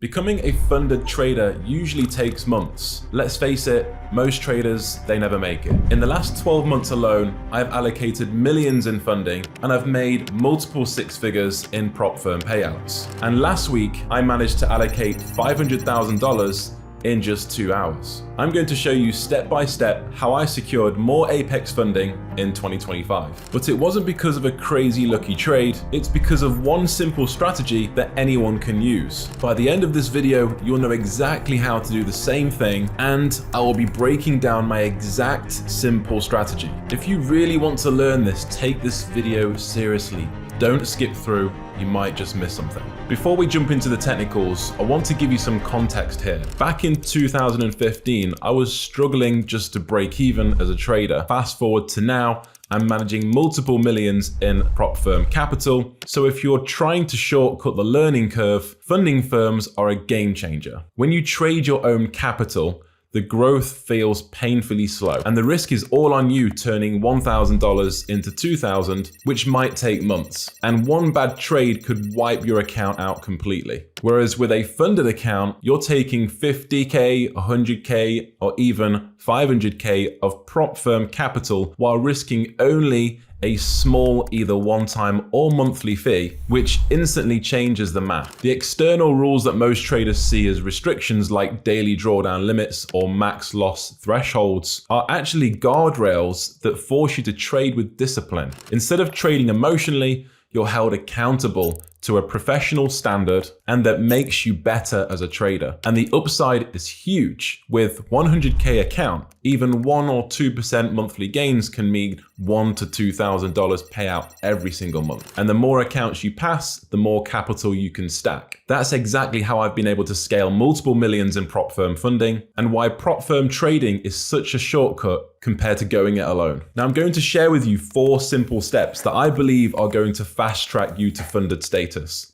Becoming a funded trader usually takes months. Let's face it, most traders, they never make it. In the last 12 months alone, I've allocated millions in funding and I've made multiple six figures in prop firm payouts. And last week, I managed to allocate $500,000 in just 2 hours. I'm going to show you step by step how I secured more Apex funding in 2025. But it wasn't because of a crazy lucky trade, it's because of one simple strategy that anyone can use. By the end of this video, you'll know exactly how to do the same thing, and I will be breaking down my exact simple strategy. If you really want to learn this, take this video seriously. Don't skip through, you might just miss something. Before we jump into the technicals, I want to give you some context here. Back in 2015, I was struggling just to break even as a trader. Fast forward to now, I'm managing multiple millions in prop firm capital. So if you're trying to shortcut the learning curve, funding firms are a game changer. When you trade your own capital, the growth feels painfully slow, and the risk is all on you turning $1,000 into $2,000, which might take months. And one bad trade could wipe your account out completely. Whereas with a funded account, you're taking 50K, 100K, or even 500K of prop firm capital while risking only a small either one-time or monthly fee, which instantly changes the math. The external rules that most traders see as restrictions like daily drawdown limits or max loss thresholds are actually guardrails that force you to trade with discipline. Instead of trading emotionally, you're held accountable to a professional standard, and that makes you better as a trader. And the upside is huge. With 100K account, even 1 or 2% monthly gains can mean $1,000 to $2,000 payout every single month. And the more accounts you pass, the more capital you can stack. That's exactly how I've been able to scale multiple millions in prop firm funding, and why prop firm trading is such a shortcut compared to going it alone. Now I'm going to share with you 4 simple steps that I believe are going to fast track you to funded status.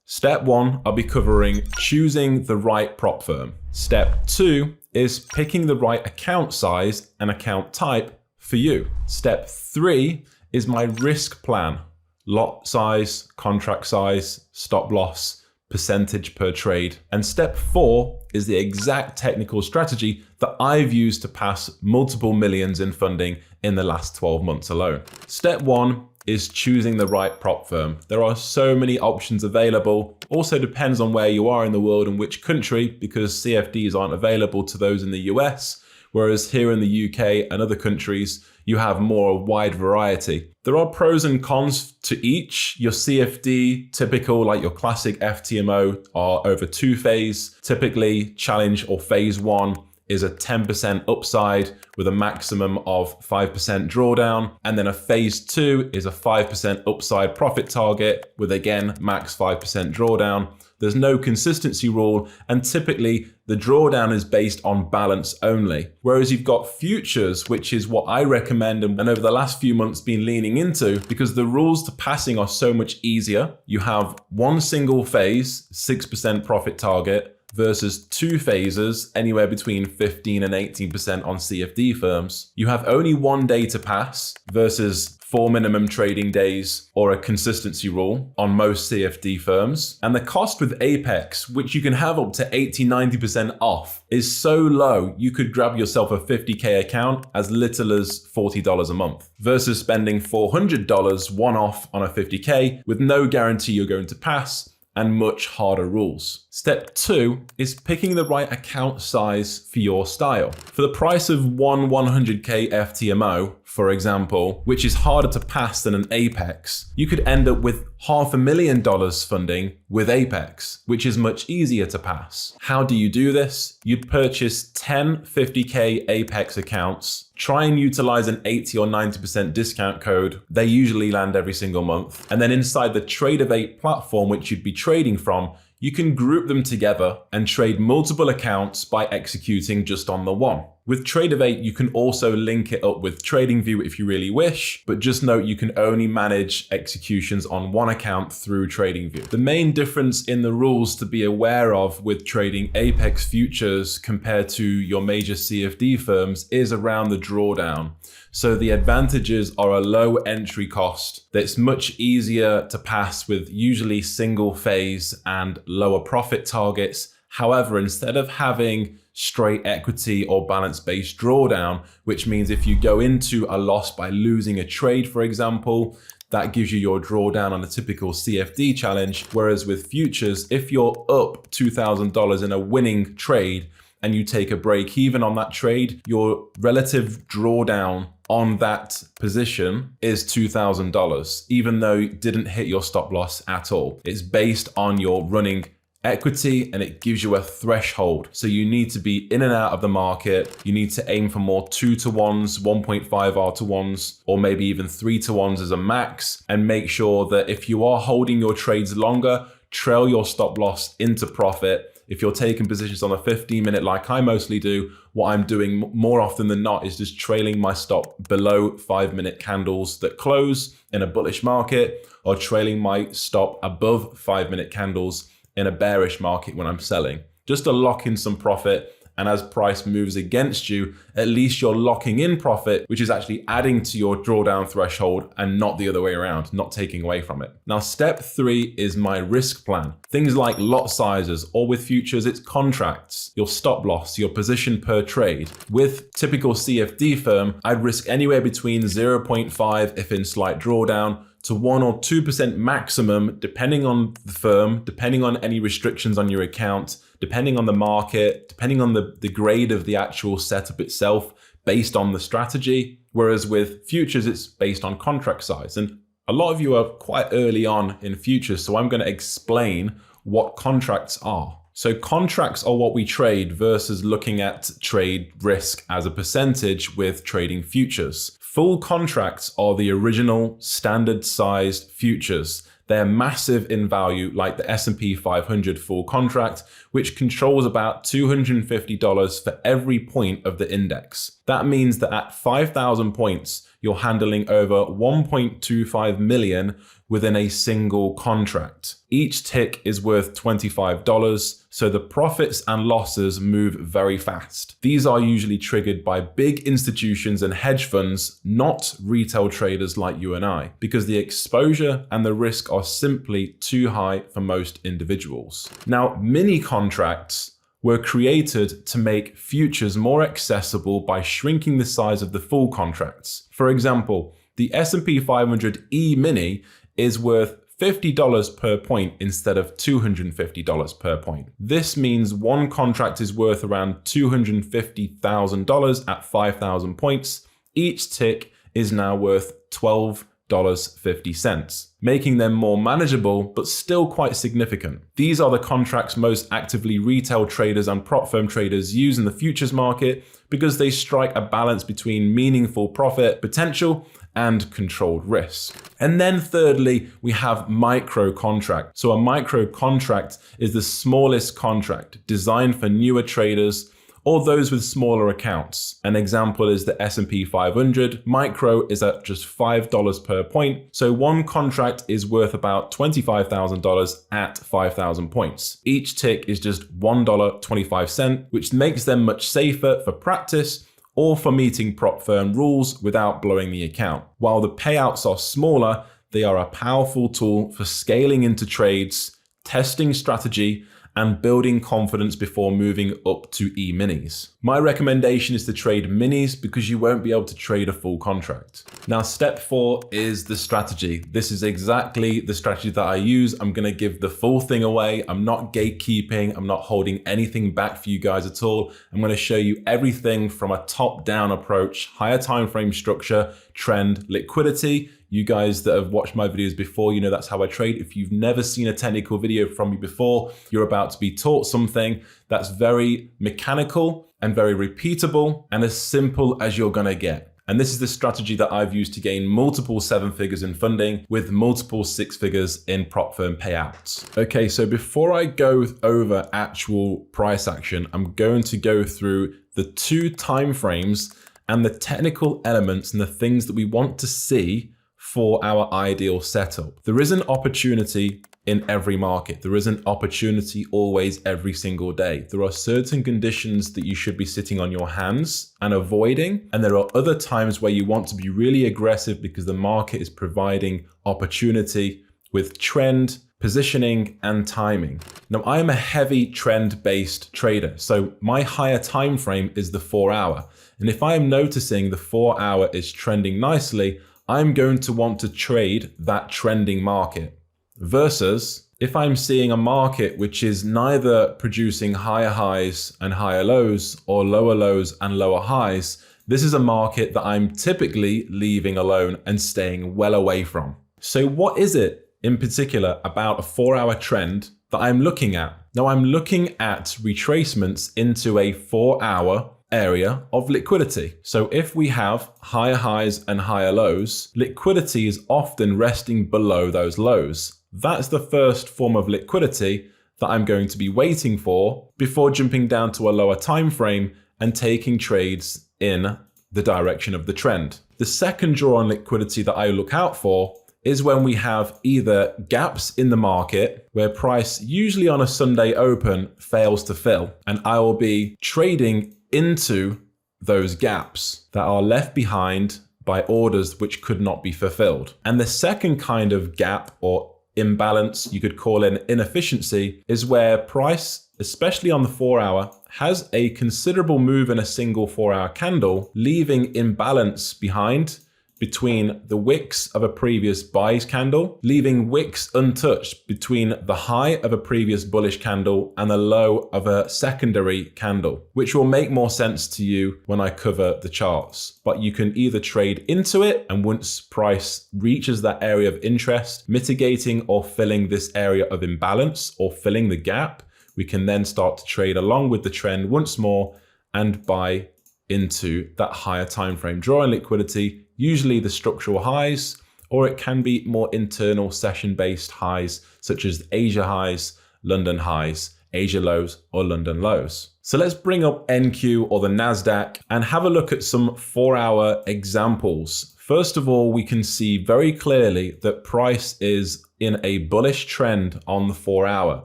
Step 1, I'll be covering choosing the right prop firm. Step 2 is picking the right account size and account type for you. Step 3 is my risk plan: lot size, contract size, stop loss, percentage per trade. And step 4 is the exact technical strategy that I've used to pass multiple millions in funding in the last 12 months alone. Step 1 is choosing the right prop firm. There are so many options available. Also depends on where you are in the world and which country, because CFDs aren't available to those in the US, whereas here in the UK and other countries, you have more wide variety. There are pros and cons to each. Your CFD, typical like your classic FTMO, are over 2 phase. Typically challenge or phase 1 is a 10% upside with a maximum of 5% drawdown. And then a phase 2 is a 5% upside profit target with, again, max 5% drawdown. There's no consistency rule, and typically the drawdown is based on balance only. Whereas you've got futures, which is what I recommend and over the last few months been leaning into, because the rules to passing are so much easier. You have one single phase, 6% profit target, versus 2 phases, anywhere between 15 and 18% on CFD firms. You have only 1 day to pass versus 4 minimum trading days or a consistency rule on most CFD firms. And the cost with Apex, which you can have up to 80-90% off, is so low you could grab yourself a 50K account as little as $40 a month versus spending $400 one-off on a 50K with no guarantee you're going to pass and much harder rules. Step 2 is picking the right account size for your style. For the price of one 100K FTMO, for example, which is harder to pass than an Apex, you could end up with $500,000 funding with Apex, which is much easier to pass. How do you do this? You'd purchase 10 50K Apex accounts, try and utilize an 80 or 90% discount code. They usually land every single month. And then inside the Tradelocker platform, which you'd be trading from, you can group them together and trade multiple accounts by executing just on the one. With Tradelocker, you can also link it up with TradingView if you really wish, but just note you can only manage executions on one account through TradingView. The main difference in the rules to be aware of with trading Apex futures compared to your major CFD firms is around the drawdown. So the advantages are a low entry cost that's much easier to pass with usually single phase and lower profit targets. However, instead of having straight equity or balance-based drawdown, which means if you go into a loss by losing a trade, for example, that gives you your drawdown on a typical CFD challenge. Whereas with futures, if you're up $2,000 in a winning trade and you take a break even on that trade, your relative drawdown on that position is $2,000, even though you didn't hit your stop loss at all. It's based on your running equity and it gives you a threshold. So you need to be in and out of the market. You need to aim for more 2-to-1s, 1.5R-to-1s, or maybe even 3-to-1s as a max, and make sure that if you are holding your trades longer, trail your stop loss into profit. If you're taking positions on a 15-minute like I mostly do, what I'm doing more often than not is just trailing my stop below 5-minute candles that close in a bullish market, or trailing my stop above 5-minute candles in a bearish market when I'm selling, just to lock in some profit. And as price moves against you, at least you're locking in profit, which is actually adding to your drawdown threshold and not the other way around, not taking away from it. Now, step 3 is my risk plan. Things like lot sizes, or with futures, it's contracts, your stop loss, your position per trade. With typical CFD firm, I'd risk anywhere between 0.5 if in slight drawdown, to 1 or 2% maximum, depending on the firm, depending on any restrictions on your account, depending on the market, depending on the grade of the actual setup itself, based on the strategy. Whereas with futures, it's based on contract size. And a lot of you are quite early on in futures, so I'm going to explain what contracts are. So contracts are what we trade versus looking at trade risk as a percentage with trading futures. Full contracts are the original standard sized futures. They're massive in value, like the S&P 500 full contract, which controls about $250 for every point of the index. That means that at 5,000 points, you're handling over 1.25 million within a single contract. Each tick is worth $25, so the profits and losses move very fast. These are usually triggered by big institutions and hedge funds, not retail traders like you and I, because the exposure and the risk are simply too high for most individuals. Now, mini contracts were created to make futures more accessible by shrinking the size of the full contracts. For example, the S&P 500 E-mini is worth $50 per point instead of $250 per point. This means one contract is worth around $250,000 at 5,000 points. Each tick is now worth $12.50, making them more manageable but still quite significant. These are the contracts most actively retail traders and prop firm traders use in the futures market because they strike a balance between meaningful profit potential and controlled risk. And then thirdly, we have micro contract. So a micro contract is the smallest contract designed for newer traders or those with smaller accounts. An example is the S&P 500. Micro is at just $5 per point. So one contract is worth about $25,000 at 5,000 points. Each tick is just $1.25, which makes them much safer for practice or for meeting prop firm rules without blowing the account. While the payouts are smaller, they are a powerful tool for scaling into trades, testing strategy, and building confidence before moving up to E-minis. My recommendation is to trade minis because you won't be able to trade a full contract. Now, step 4 is the strategy. This is exactly the strategy that I use. I'm gonna give the full thing away. I'm not gatekeeping. I'm not holding anything back for you guys at all. I'm gonna show you everything from a top-down approach, higher time frame structure, trend, liquidity. You guys that have watched my videos before, you know that's how I trade. If you've never seen a technical video from me before, you're about to be taught something that's very mechanical and very repeatable and as simple as you're gonna get. And this is the strategy that I've used to gain multiple 7 figures in funding with multiple 6 figures in prop firm payouts. Okay, so before I go over actual price action, I'm going to go through the 2 time frames and the technical elements and the things that we want to see for our ideal setup. There is an opportunity in every market. There is an opportunity always every single day. There are certain conditions that you should be sitting on your hands and avoiding. And there are other times where you want to be really aggressive because the market is providing opportunity with trend, positioning, and timing. Now, I am a heavy trend-based trader, so my higher time frame is the 4 hour. And if I am noticing the 4 hour is trending nicely, I'm going to want to trade that trending market. Versus if I'm seeing a market which is neither producing higher highs and higher lows or lower lows and lower highs, this is a market that I'm typically leaving alone and staying well away from. So what is it in particular about a 4 hour trend that I'm looking at? Now, I'm looking at retracements into a 4 hour area of liquidity. So if we have higher highs and higher lows, liquidity is often resting below those lows. That's the first form of liquidity that I'm going to be waiting for before jumping down to a lower time frame and taking trades in the direction of the trend. The second draw on liquidity that I look out for is when we have either gaps in the market where price, usually on a Sunday open, fails to fill, and I will be trading into those gaps that are left behind by orders which could not be fulfilled. And the second kind of gap or imbalance, you could call it inefficiency, is where price, especially on the 4 hour, has a considerable move in a single 4 hour candle, leaving imbalance behind between the wicks of a previous buys candle, leaving wicks untouched between the high of a previous bullish candle and the low of a secondary candle, which will make more sense to you when I cover the charts. But you can either trade into it, and once price reaches that area of interest, mitigating or filling this area of imbalance or filling the gap, we can then start to trade along with the trend once more and buy into that higher time frame draw in liquidity, usually the structural highs, or it can be more internal session-based highs, such as Asia highs, London highs, Asia lows, or London lows. So let's bring up NQ or the NASDAQ and have a look at some 4 hour examples. First of all, we can see very clearly that price is in a bullish trend on the 4 hour.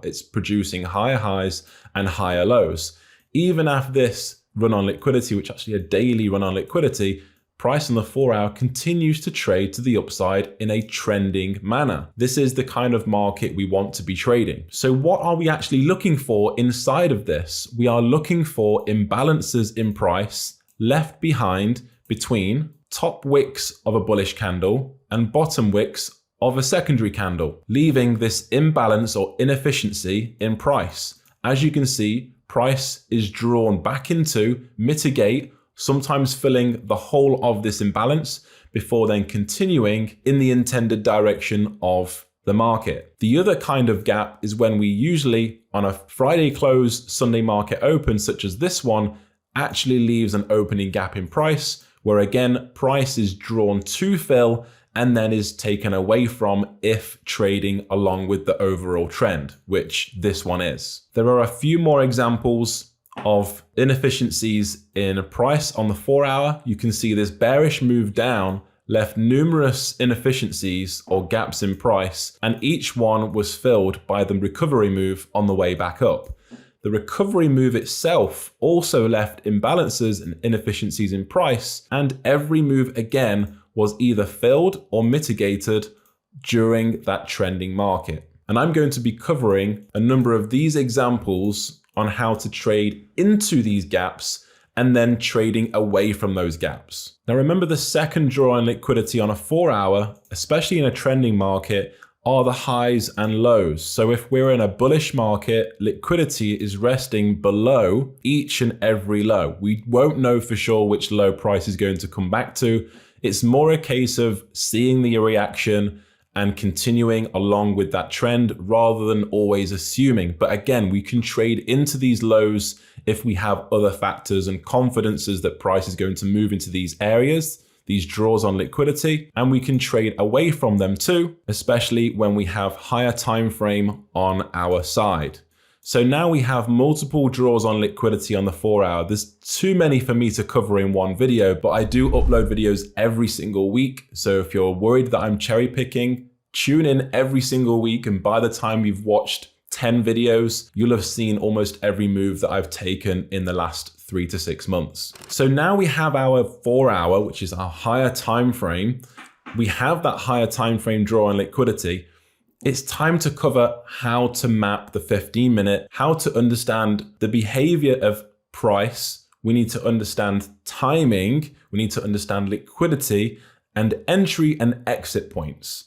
It's producing higher highs and higher lows. Even after this run on liquidity, which actually a daily run on liquidity, price on the 4 hour continues to trade to the upside in a trending manner. This is the kind of market we want to be trading. So what are we actually looking for inside of this? We are looking for imbalances in price left behind between top wicks of a bullish candle and bottom wicks of a secondary candle, leaving this imbalance or inefficiency in price. As you can see, price is drawn back into, mitigate, sometimes filling the whole of this imbalance before then continuing in the intended direction of the market. The other kind of gap is when we usually, on a Friday close, Sunday market open, such as this one, actually leaves an opening gap in price, where again, price is drawn to fill and then is taken away from if trading along with the overall trend, which this one is. There are a few more examples of inefficiencies in price on the 4 hour. You can see this bearish move down left numerous inefficiencies or gaps in price, and each one was filled by the recovery move on the way back up. The recovery move itself also left imbalances and inefficiencies in price, and every move again was either filled or mitigated during that trending market. And I'm going to be covering a number of these examples on how to trade into these gaps and then trading away from those gaps. Now remember, the second draw on liquidity on a 4 hour, especially in a trending market, are the highs and lows. So if we're in a bullish market, liquidity is resting below each and every low. We won't know for sure which low price is going to come back to. It's more a case of seeing the reaction and continuing along with that trend rather than always assuming. But again, we can trade into these lows if we have other factors and confidences that price is going to move into these areas, these draws on liquidity, and we can trade away from them too, especially when we have higher time frame on our side. So now we have multiple draws on liquidity on the 4 hour. There's too many for me to cover in one video, but I do upload videos every single week. So if you're worried that I'm cherry picking, tune in every single week. And by the time you've watched 10 videos, you'll have seen almost every move that I've taken in the last 3 to 6 months. So now we have our 4 hour, which is our higher time frame. We have that higher time frame draw on liquidity. it's time to cover how to map the 15-minute, how to understand the behavior of price. We need to understand timing. We need to understand liquidity and entry and exit points.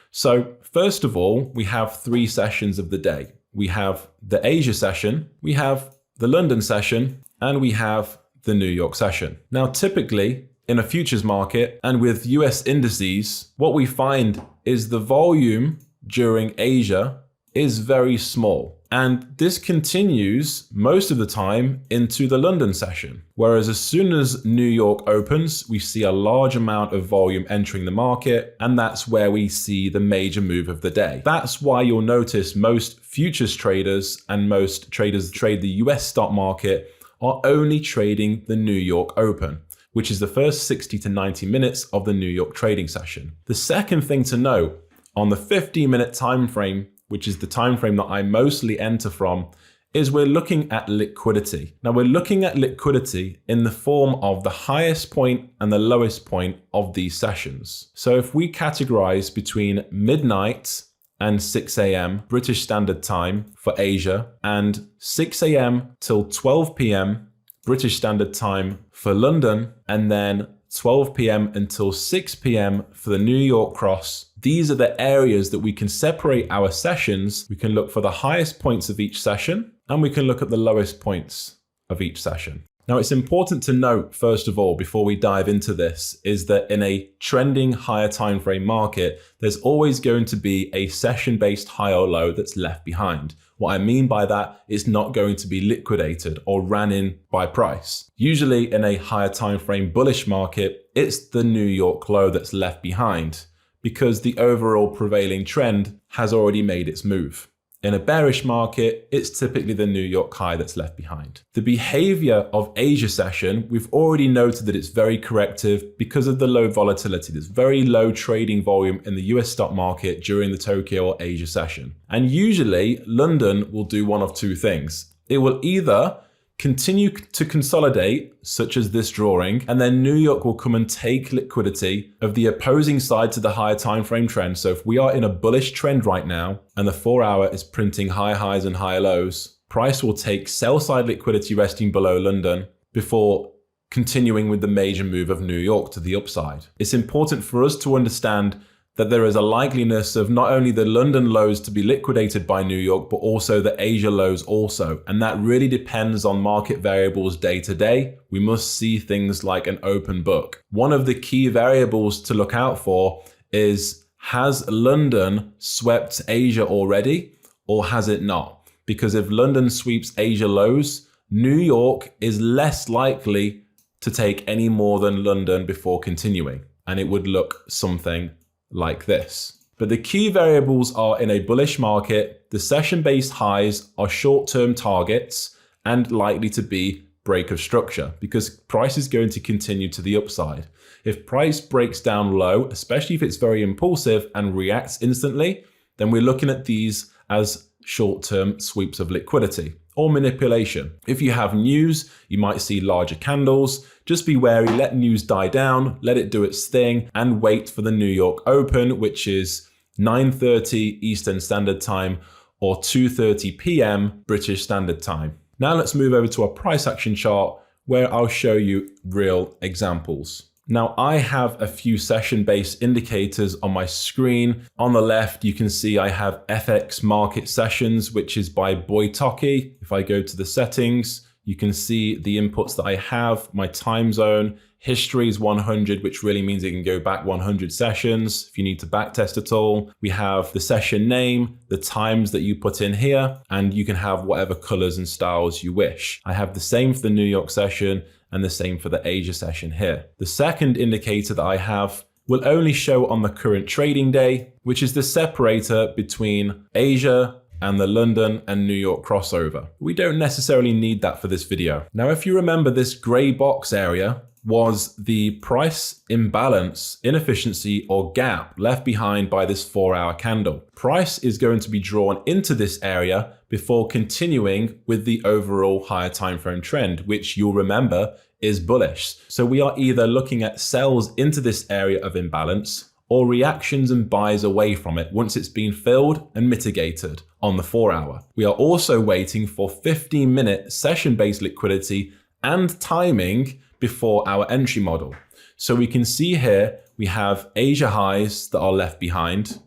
So first of all, we have 3 sessions of the day. We have the Asia session, we have the London session, and we have the New York session. Now, typically in a futures market and with US indices, what we find is the volume during Asia is very small. And this continues most of the time into the London session. Whereas as soon as New York opens, we see a large amount of volume entering the market, and that's where we see the major move of the day. That's why you'll notice most futures traders and most traders that trade the US stock market are only trading the New York Open, which is the first 60 to 90 minutes of the New York trading session. The second thing to note, on the 15-minute time frame, which is the time frame that I mostly enter from, is we're looking at liquidity. Now we're looking at liquidity in the form of the highest point and the lowest point of these sessions. So if we categorize between midnight and 6 a.m. British Standard Time for Asia and 6 a.m. till 12 p.m. British Standard Time for London, and then 12 p.m. until 6 p.m. for the New York cross. These are the areas that we can separate our sessions. We can look for the highest points of each session, and we can look at the lowest points of each session. Now, it's important to note, first of all, before we dive into this, is that in a trending higher time frame market, there's always going to be a session-based high or low that's left behind. What I mean by that is not going to be liquidated or ran in by price. Usually in a higher time frame bullish market, it's the New York low that's left behind because the overall prevailing trend has already made its move. In a bearish market, it's typically the New York high that's left behind. The behavior of Asia session, we've already noted that it's very corrective because of the low volatility. There's very low trading volume in the US stock market during the Tokyo or Asia session. And usually London will do one of 2 things. It will either continue to consolidate, such as this drawing, and then New York will come and take liquidity of the opposing side to the higher time frame trend. So if we are in a bullish trend right now and the 4-hour is printing high highs and high lows, price will take sell side liquidity resting below London before continuing with the major move of New York to the upside. It's important for us to understand that there is a likeliness of not only the London lows to be liquidated by New York, but also the Asia lows also. And that really depends on market variables day to day. We must see things like an open book. One of the key variables to look out for is, has London swept Asia already or has it not? Because if London sweeps Asia lows, New York is less likely to take any more than London before continuing. And it would look something like this. But the key variables are, in a bullish market, the session-based highs are short-term targets and likely to be break of structure because price is going to continue to the upside. If price breaks down low, especially if it's very impulsive and reacts instantly, then we're looking at these as short-term sweeps of liquidity or manipulation. If you have news, you might see larger candles. Just be wary, let news die down, let it do its thing, and wait for the New York Open, which is 9:30 Eastern Standard Time or 2:30 p.m. British Standard Time. Now let's move over to a price action chart where I'll show you real examples. Now I have a few session-based indicators on my screen. On the left, you can see I have FX market sessions, which is by Boytoki. If I go to the settings, you can see the inputs that I have, my time zone. History is 100, which really means it can go back 100 sessions if you need to backtest at all. We have the session name, the times that you put in here, and you can have whatever colors and styles you wish. I have the same for the New York session and the same for the Asia session here. The second indicator that I have will only show on the current trading day, which is the separator between Asia and the London and New York crossover. We don't necessarily need that for this video. Now, if you remember, this gray box area was the price imbalance, inefficiency, or gap left behind by this 4-hour candle. Price is going to be drawn into this area before continuing with the overall higher time frame trend, which you'll remember is bullish. So we are either looking at sells into this area of imbalance, or reactions and buys away from it once it's been filled and mitigated on the 4-hour. We are also waiting for 15-minute session-based liquidity and timing before our entry model. So we can see here we have Asia highs that are left behind,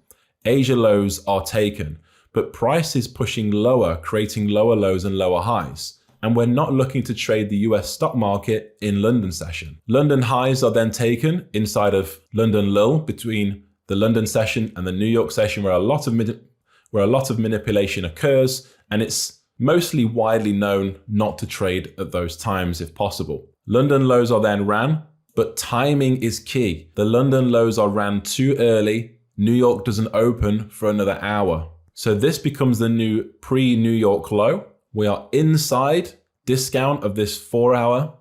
Asia lows are taken, but price is pushing lower, creating lower lows and lower highs. And we're not looking to trade the US stock market in London session. London highs are then taken inside of London lull between the London session and the New York session, where a lot of manipulation occurs, and it's mostly widely known not to trade at those times if possible. London lows are then ran, but timing is key. The London lows are ran too early. New York doesn't open for another hour. So this becomes the new pre-New York low. We are inside discount of this 4-hour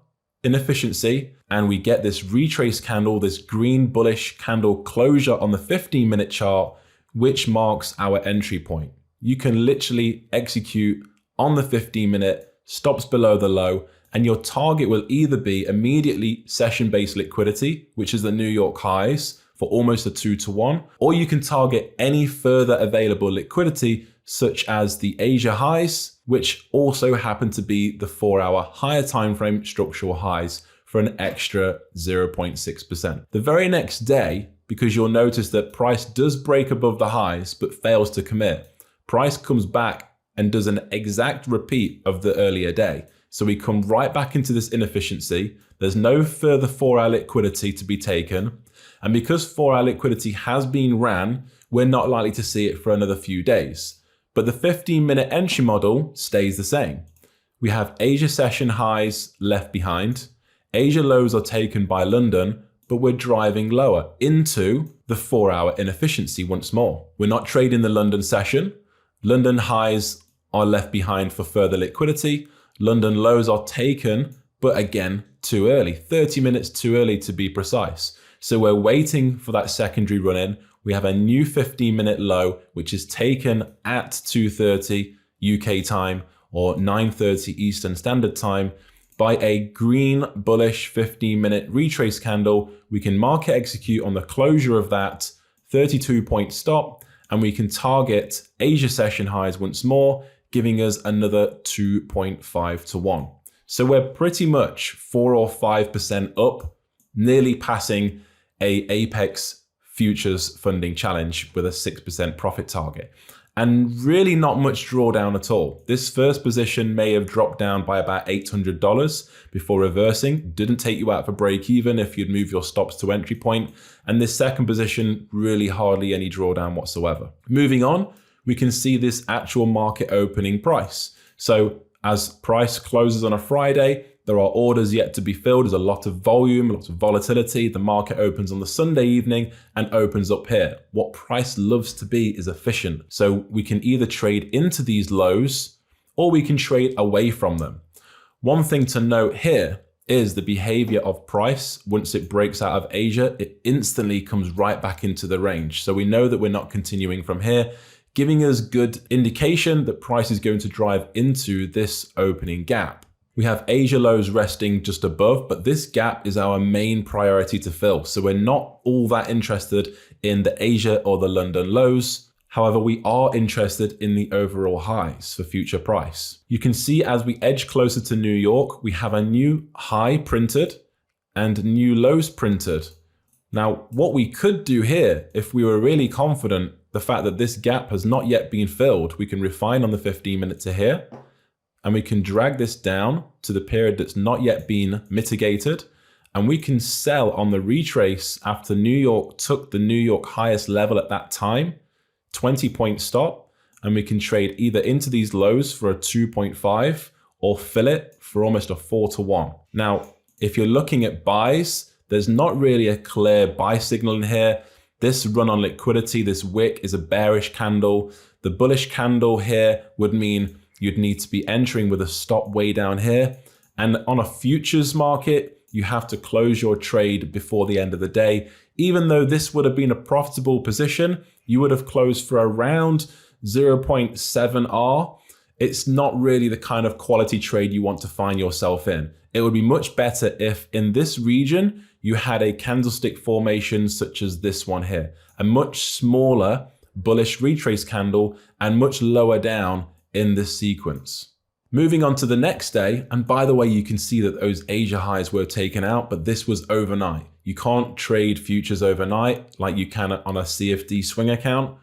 inefficiency, and we get this retrace candle, this green bullish candle closure on the 15-minute chart, which marks our entry point. You can literally execute on the 15-minute, stops below the low, and your target will either be immediately session-based liquidity, which is the New York highs for almost a 2-to-1, or you can target any further available liquidity, such as the Asia highs, which also happen to be the 4-hour higher time frame structural highs for an extra 0.6%. The very next day, because you'll notice that price does break above the highs but fails to commit, price comes back and does an exact repeat of the earlier day. So we come right back into this inefficiency. There's no further 4-hour liquidity to be taken. And because 4-hour liquidity has been ran, we're not likely to see it for another few days. But the 15-minute entry model stays the same. We have Asia session highs left behind. Asia lows are taken by London, but we're driving lower into the 4-hour inefficiency once more. We're not trading the London session. London highs are left behind for further liquidity. London lows are taken, but again, too early. 30 minutes too early to be precise. So we're waiting for that secondary run-in. We have a new 15-minute low, which is taken at 2:30 UK time or 9:30 Eastern Standard Time by a green bullish 15-minute retrace candle. We can market execute on the closure of that 32-point stop, and we can target Asia session highs once more, giving us another 2.5-to-1. So we're pretty much 4 or 5% up, nearly passing a Apex futures funding challenge with a 6% profit target. And really not much drawdown at all. This first position may have dropped down by about $800 before reversing. Didn't take you out for break even if you'd move your stops to entry point. And this second position, really hardly any drawdown whatsoever. Moving on, we can see this actual market opening price. So as price closes on a Friday, there are orders yet to be filled. There's a lot of volume, lots of volatility. The market opens on the Sunday evening and opens up here. What price loves to be is efficient. So we can either trade into these lows or we can trade away from them. One thing to note here is the behavior of price. Once it breaks out of Asia, it instantly comes right back into the range. So we know that we're not continuing from here, giving us good indication that price is going to drive into this opening gap. We have Asia lows resting just above, but this gap is our main priority to fill. So we're not all that interested in the Asia or the London lows. However, we are interested in the overall highs for future price. You can see as we edge closer to New York, we have a new high printed and new lows printed. Now, what we could do here, if we were really confident, the fact that this gap has not yet been filled, we can refine on the 15-minute to here. And we can drag this down to the period that's not yet been mitigated. And we can sell on the retrace after New York took the New York highest level at that time, 20-point stop. And we can trade either into these lows for a 2.5 or fill it for almost a 4-to-1. Now, if you're looking at buys, there's not really a clear buy signal in here. This run on liquidity, this wick is a bearish candle. The bullish candle here would mean you'd need to be entering with a stop way down here. And on a futures market, you have to close your trade before the end of the day. Even though this would have been a profitable position, you would have closed for around 0.7R it's not really the kind of quality trade you want to find yourself in. It would be much better if in this region, you had a candlestick formation such as this one here, a much smaller bullish retrace candle and much lower down in this sequence. Moving on to the next day, and by the way, you can see that those Asia highs were taken out, but this was overnight. You can't trade futures overnight like you can on a CFD swing account.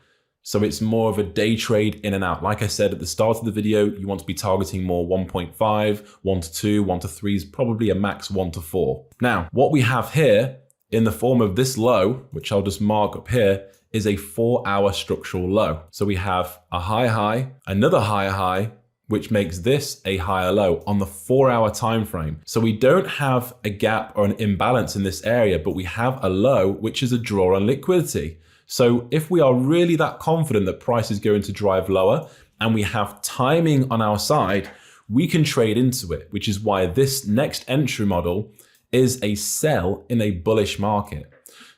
So it's more of a day trade in and out. Like I said at the start of the video, you want to be targeting more 1.5, 1 to 2, 1 to 3 is probably a max 1 to 4. Now, what we have here in the form of this low, which I'll just mark up here, is a 4-hour structural low. So we have a higher high, another higher high, which makes this a higher low on the 4-hour time frame. So we don't have a gap or an imbalance in this area, but we have a low, which is a draw on liquidity. So if we are really that confident that price is going to drive lower and we have timing on our side, we can trade into it, which is why this next entry model is a sell in a bullish market.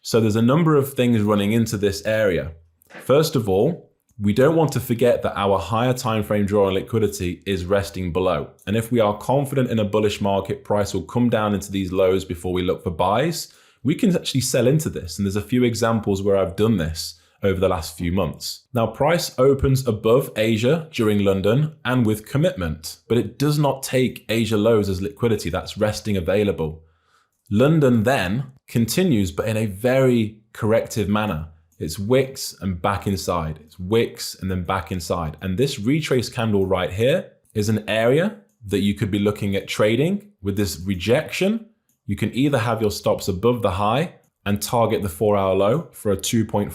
So there's a number of things running into this area. First of all, we don't want to forget that our higher time frame draw on liquidity is resting below. And if we are confident in a bullish market, price will come down into these lows before we look for buys. We can actually sell into this. And there's a few examples where I've done this over the last few months. Now, price opens above Asia during London and with commitment, but it does not take Asia lows as liquidity that's resting available. London then continues, but in a very corrective manner. It's wicks and back inside. It's wicks and then back inside. And this retrace candle right here is an area that you could be looking at trading. With this rejection, you can either have your stops above the high and target the 4-hour low for a 2.4,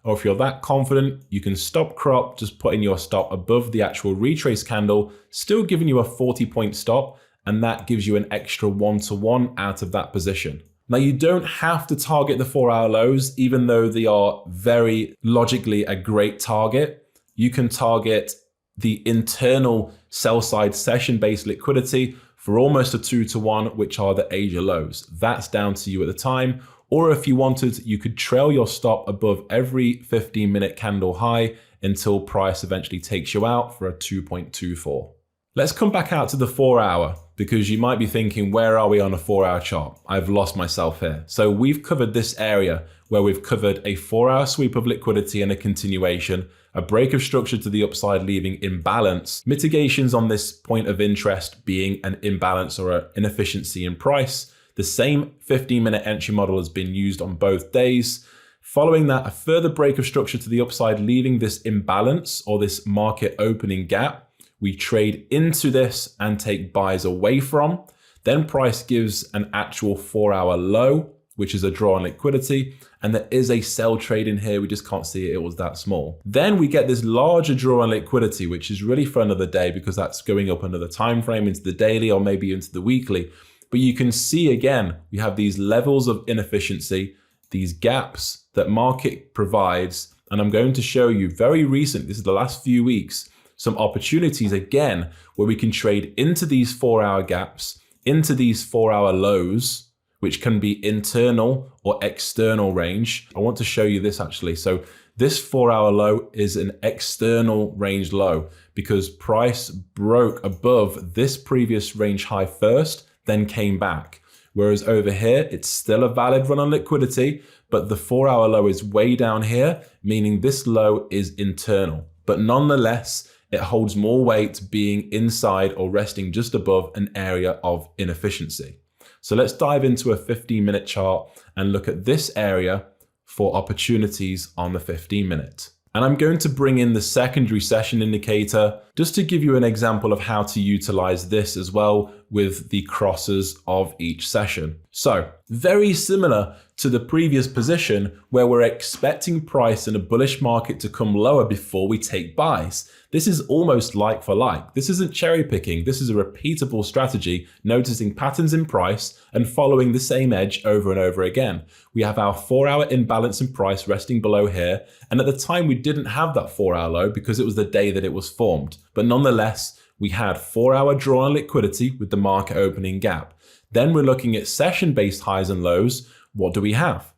or if you're that confident, you can stop crop, just putting your stop above the actual retrace candle, still giving you a 40-point stop, and that gives you an extra 1-to-1 out of that position. Now, you don't have to target the 4-hour lows, even though they are very logically a great target. You can target the internal sell-side session-based liquidity for almost a 2-to-1, which are the Asia lows. That's down to you at the time. Or if you wanted, you could trail your stop above every 15-minute candle high until price eventually takes you out for a 2.24. Let's come back out to the 4-hour, because you might be thinking, where are we on a 4-hour chart? I've lost myself here. So we've covered this area where we've covered a 4-hour sweep of liquidity and a continuation, a break of structure to the upside leaving imbalance, mitigations on this point of interest being an imbalance or an inefficiency in price. The same 15-minute entry model has been used on both days. Following that, a further break of structure to the upside leaving this imbalance or this market opening gap. We trade into this and take buys away from. Then price gives an actual 4-hour low, which is a draw on liquidity. And there is a sell trade in here. We just can't see it. It was that small. Then we get this larger draw on liquidity, which is really for another day because that's going up another time frame into the daily or maybe into the weekly. But you can see again, we have these levels of inefficiency, these gaps that market provides. And I'm going to show you very recent, this is the last few weeks, some opportunities again, where we can trade into these 4-hour gaps, into these 4-hour lows, which can be internal or external range. I want to show you this actually. So this 4-hour low is an external range low because price broke above this previous range high first, then came back. Whereas over here, it's still a valid run on liquidity, but the 4-hour low is way down here, meaning this low is internal. But nonetheless, it holds more weight being inside or resting just above an area of inefficiency. So let's dive into a 15-minute chart and look at this area for opportunities on the 15-minute. And I'm going to bring in the secondary session indicator just to give you an example of how to utilize this as well with the crosses of each session. So very similar to the previous position where we're expecting price in a bullish market to come lower before we take buys. This is almost like for like. This isn't cherry picking. This is a repeatable strategy, noticing patterns in price and following the same edge over and over again. We have our 4-hour imbalance in price resting below here. And at the time we didn't have that 4-hour low because it was the day that it was formed. But nonetheless, we had 4-hour draw on liquidity with the market opening gap. Then we're looking at session-based highs and lows. What do we have?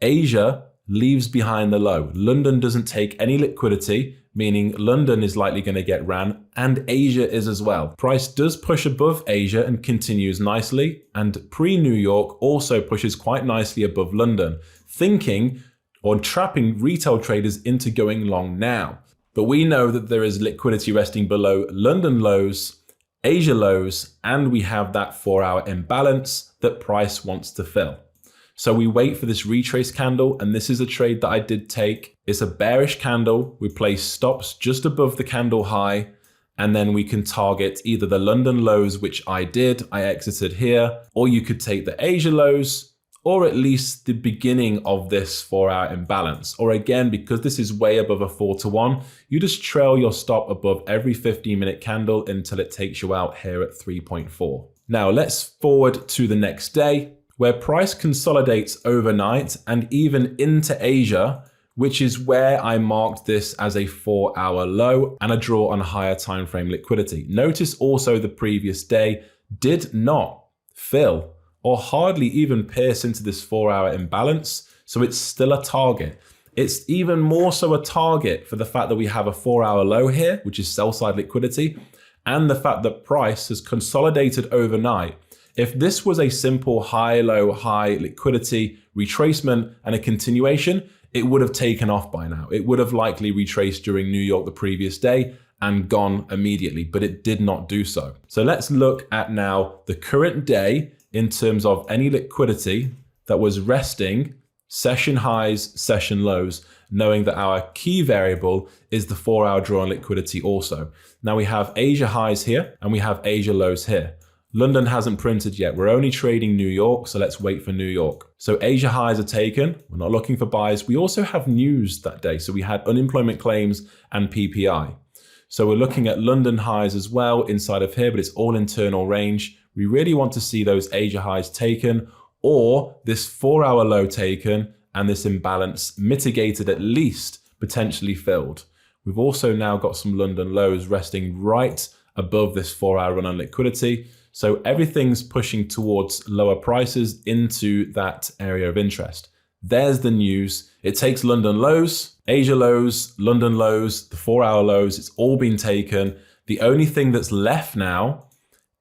Asia leaves behind the low. London doesn't take any liquidity, meaning London is likely going to get ran and Asia is as well. Price does push above Asia and continues nicely, and pre-New York also pushes quite nicely above London, thinking or trapping retail traders into going long now. But we know that there is liquidity resting below London lows, Asia lows, and we have that 4-hour imbalance that price wants to fill. So we wait for this retrace candle, and this is a trade that I did take. It's a bearish candle. We place stops just above the candle high, and then we can target either the London lows, which I did, I exited here, or you could take the Asia lows, or at least the beginning of this 4-hour imbalance. Or again, because this is way above a 4-to-1, you just trail your stop above every 15-minute candle until it takes you out here at 3.4. Now let's forward to the next day, where price consolidates overnight and even into Asia, which is where I marked this as a 4-hour low and a draw on higher time frame liquidity. Notice also the previous day did not fill or hardly even pierce into this 4-hour imbalance, so it's still a target. It's even more so a target for the fact that we have a 4-hour low here, which is sell side liquidity, and the fact that price has consolidated overnight. If this was a simple high, low, high liquidity retracement and a continuation, it would have taken off by now. It would have likely retraced during New York the previous day and gone immediately, but it did not do so. So let's look at now the current day in terms of any liquidity that was resting session highs, session lows, knowing that our key variable is the 4-hour draw on liquidity also. Now we have Asia highs here and we have Asia lows here. London hasn't printed yet. We're only trading New York, so let's wait for New York. So Asia highs are taken. We're not looking for buys. We also have news that day. So we had unemployment claims and PPI. So we're looking at London highs as well inside of here, but it's all internal range. We really want to see those Asia highs taken, or this 4-hour low taken and this imbalance mitigated, at least potentially filled. We've also now got some London lows resting right above this 4-hour run on liquidity. So everything's pushing towards lower prices into that area of interest. There's the news. It takes London lows, Asia lows, London lows, the 4-hour lows. It's all been taken. The only thing that's left now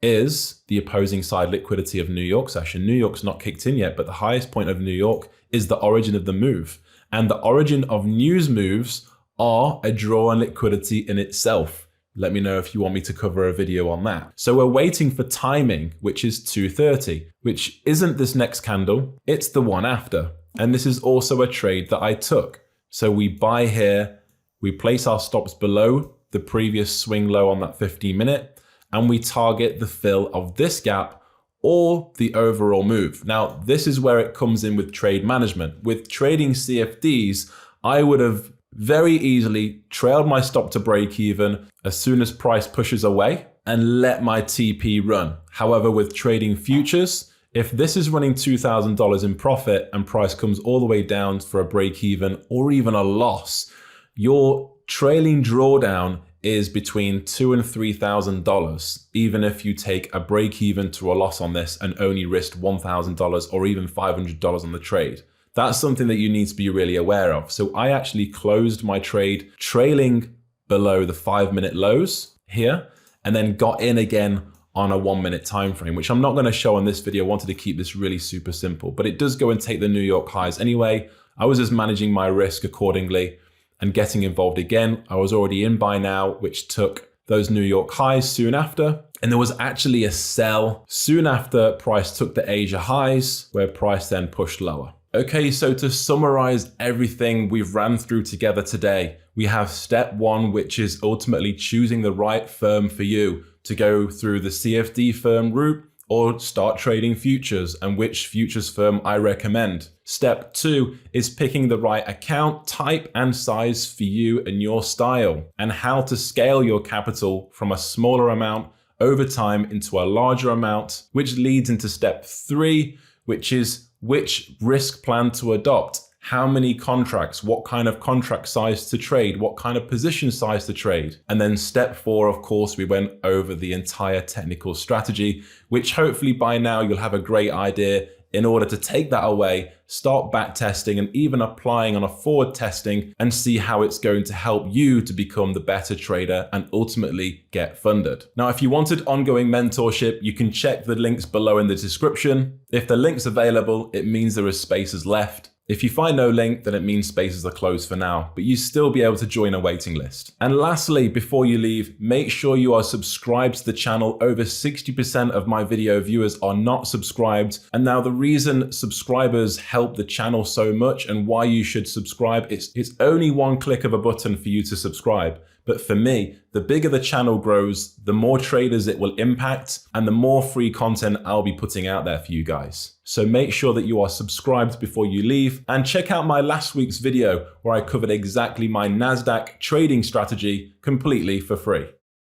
is the opposing side liquidity of New York session. New York's not kicked in yet, but the highest point of New York is the origin of the move. And the origin of news moves are a draw on liquidity in itself. Let me know if you want me to cover a video on that. So we're waiting for timing, which is 2:30, which isn't this next candle, it's the one after. And this is also a trade that I took. So we buy here, we place our stops below the previous swing low on that 15-minute, and we target the fill of this gap or the overall move. Now, this is where it comes in with trade management. With trading CFDs, I would have very easily trailed my stop to break even as soon as price pushes away and let my TP run. However, with trading futures, if this is running $2,000 in profit and price comes all the way down for a break even or even a loss, your trailing drawdown is between $2,000 and $3,000, even if you take a break even to a loss on this and only risked $1,000 or even $500 on the trade. That's something that you need to be really aware of. So I actually closed my trade trailing below the 5-minute lows here, and then got in again on a 1-minute time frame, which I'm not going to show on this video. I wanted to keep this really super simple, but it does go and take the New York highs anyway. I was just managing my risk accordingly and getting involved again. I was already in by now, which took those New York highs soon after. And there was actually a sell soon after price took the Asia highs, where price then pushed lower. Okay, so to summarize everything we've ran through together today, we have step 1, which is ultimately choosing the right firm for you to go through the CFD firm route or start trading futures, and which futures firm I recommend. Step 2 is picking the right account type and size for you and your style, and how to scale your capital from a smaller amount over time into a larger amount, which leads into step 3, which is which risk plan to adopt, how many contracts, what kind of contract size to trade, what kind of position size to trade. And then step 4, of course, we went over the entire technical strategy, which hopefully by now you'll have a great idea in order to take that away, start back testing and even applying on a forward testing and see how it's going to help you to become the better trader and ultimately get funded. Now, if you wanted ongoing mentorship, you can check the links below in the description. If the link's available, it means there is spaces left. If you find no link, then it means spaces are closed for now, but you still be able to join a waiting list. And lastly, before you leave, make sure you are subscribed to the channel. Over 60% of my video viewers are not subscribed. And now the reason subscribers help the channel so much and why you should subscribe, it's only one click of a button for you to subscribe. But for me, the bigger the channel grows, the more traders it will impact and the more free content I'll be putting out there for you guys. So make sure that you are subscribed before you leave and check out my last week's video where I covered exactly my NASDAQ trading strategy completely for free.